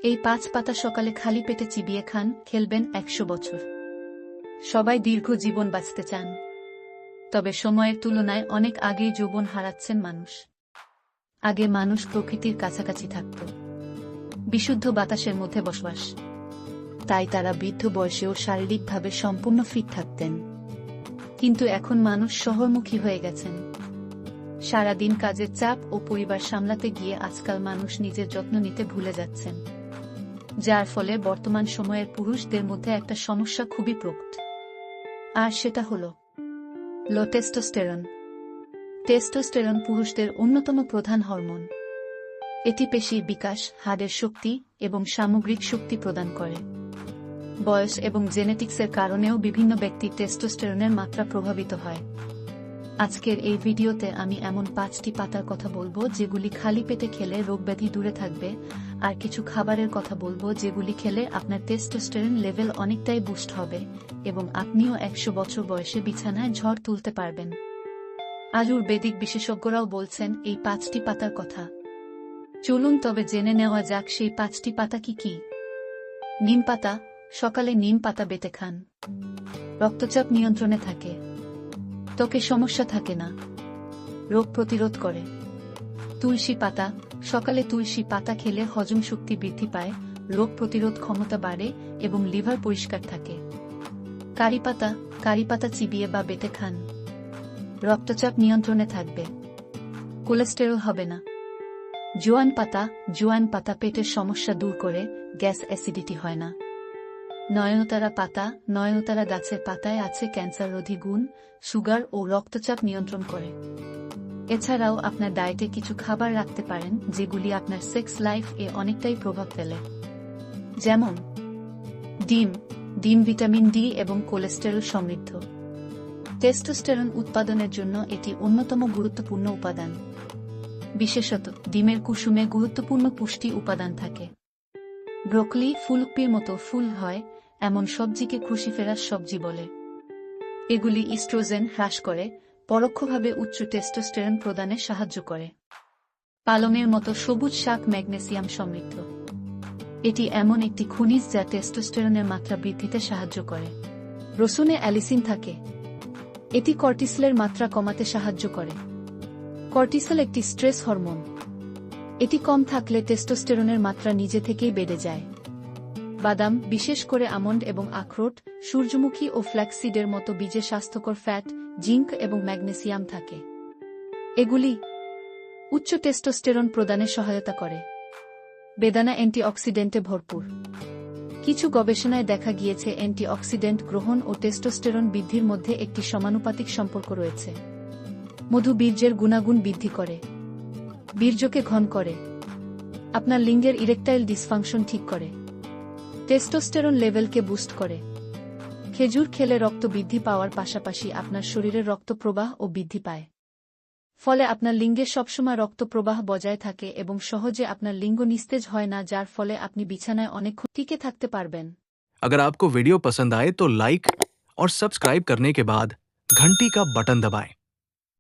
এই 5 পাতা সকালে খালি পেটে চিবিয়ে খান, খেলবেন 100 বছর। সবাই দীর্ঘ জীবন বাঁচতে চান, তবে সময়ের তুলনায় অনেক আগেই যৌবন হারাচ্ছেন মানুষ। আগে মানুষ প্রকৃতির কাছাকাছি থাকত, বিশুদ্ধ বাতাসের মধ্যে বসবাস, তাই তারা বৃদ্ধ বয়সেও শারীরিকভাবে সম্পূর্ণ ফিট থাকতেন। কিন্তু এখন মানুষ শহরমুখী হয়ে গেছেন। সারাদিন কাজের চাপ ও পরিবার সামলাতে গিয়ে আজকাল মানুষ নিজের যত্ন নিতে ভুলে যাচ্ছেন, যার ফলে বর্তমান সময়ের পুরুষদের মধ্যে একটা সমস্যা খুবই প্রকট, আর সেটা হলো লো টেস্টোস্টেরন। টেস্টোস্টেরন পুরুষদের অন্যতম প্রধান হরমোন। এটি পেশির বিকাশ, হাড়ের শক্তি এবং সামগ্রিক শক্তি প্রদান করে। বয়স এবং জেনেটিক্সের কারণেও বিভিন্ন ব্যক্তির টেস্টোস্টেরনের মাত্রা প্রভাবিত হয়। আজকের এই ভিডিওতে আমি এমন 5টি পাতার কথা বলবো যেগুলি খালি পেটে খেলে রোগব্যাধি দূরে থাকবে, আর কিছু খাবারের কথা বলবো যেগুলি খেলে আপনার টেস্টোস্টেরন লেভেল অনেকটাই বুস্ট হবে এবং আপনিও 100 বছর বয়সে বিছানায় ঝড় তুলতে পারবেন। আয়ুর্বেদিক বিশেষজ্ঞরাও বলছেন এই 5টি পাতার কথা। চলুন তবে জেনে নেওয়া যাক সেই 5টি পাতা কি কি। নিম পাতা। সকালে নিম পাতা বেটে খান। রক্তচাপ নিয়ন্ত্রণে থাকে, ত্বকে সমস্যা থাকে না, রোগ প্রতিরোধ করে। তুলসী পাতা। সকালে তুলসী পাতা খেলে হজম শক্তি বৃদ্ধি পায়, রোগ প্রতিরোধ ক্ষমতা বাড়ে এবং লিভার পরিষ্কার থাকে। কারি পাতা। কারি পাতা চিবিয়ে বা বেটে খান, রক্তচাপ নিয়ন্ত্রণে থাকবে, কোলেস্টেরল হবে না। জোয়ান পাতা। জোয়ান পাতা পেটের সমস্যা দূর করে, গ্যাস অ্যাসিডিটি হয় না। নয়নতারা পাতা। নয়নতারা গাছের পাতায় আছে ক্যান্সাররোধী গুণ, সুগার ও রক্তচাপ নিয়ন্ত্রণ করে। এছাড়াও আপনার ডায়েটে কিছু খাবার রাখতে পারেন যেগুলি আপনার সেক্স লাইফ এ অনেকটাই প্রভাব ফেলে, যেমন ডিম। ডিম ভিটামিন ডি এবং কোলেস্টেরল সমৃদ্ধ। টেস্টোস্টেরন উৎপাদনের জন্য এটি অন্যতম গুরুত্বপূর্ণ উপাদান। বিশেষত ডিমের কুসুমে গুরুত্বপূর্ণ পুষ্টি উপাদান থাকে। ব্রোকলি ফুলকপির মতো ফুল হয় এমন সবজিকে ক্রুসিফেরাস সবজি বলে। এগুলি ইস্ট্রোজেন হ্রাস করে, পরোক্ষভাবে উচ্চ টেস্টোস্টেরন প্রদানে সাহায্য করে। পালংয়ের মতো সবুজ শাক ম্যাগনেসিয়াম সমৃদ্ধ। এটি এমন একটি খনিজ যা টেস্টোস্টেরনের মাত্রা বৃদ্ধিতে সাহায্য করে। রসুনে অ্যালিসিন থাকে, এটি কর্টিসলের মাত্রা কমাতে সাহায্য করে। কর্টিসল একটি স্ট্রেস হরমোন, এটি কম থাকলে টেস্টোস্টেরনের মাত্রা নিজে থেকেই বেড়ে যায়। বাদাম, বিশেষ করে আমন্ড এবং আখরোট, সূর্যমুখী ও ফ্ল্যাক্সিডের মতো বীজে স্বাস্থ্যকর ফ্যাট, জিঙ্ক এবং ম্যাগনেসিয়াম থাকে। এগুলি উচ্চ টেস্টোস্টেরন প্রদানে সহায়তা করে। বেদানা অ্যান্টিঅক্সিডেন্টে ভরপুর। কিছু গবেষণায় দেখা গিয়েছে অ্যান্টিঅক্সিডেন্ট গ্রহণ ও টেস্টোস্টেরন বৃদ্ধির মধ্যে একটি সমানুপাতিক সম্পর্ক রয়েছে। মধু বীর্যের গুণাগুণ বৃদ্ধি করে, বীর্যকে ঘন করে, আপনার লিঙ্গের ইরেকটাইল ডিসফাংশন ঠিক করে, টেস্টোস্টেরন লেভেলকে বুস্ট করে। খেজুর খেলে রক্ত বৃদ্ধি পাওয়ার পাশাপাশি আপনার শরীরের রক্ত প্রবাহ ও বৃদ্ধি পায়, ফলে আপনার লিঙ্গে সবসময় রক্ত প্রবাহ বজায় থাকে এবং সহজে আপনার লিঙ্গ নিস্তেজ হয় না, যার ফলে আপনি বিছানায় অনেকক্ষণ টিকে থাকতে পারবেন। अगर आपको वीडियो पसंद आए तो लाइक और सब्सक्राइब करने के बाद घंटी का बटन दबाएं।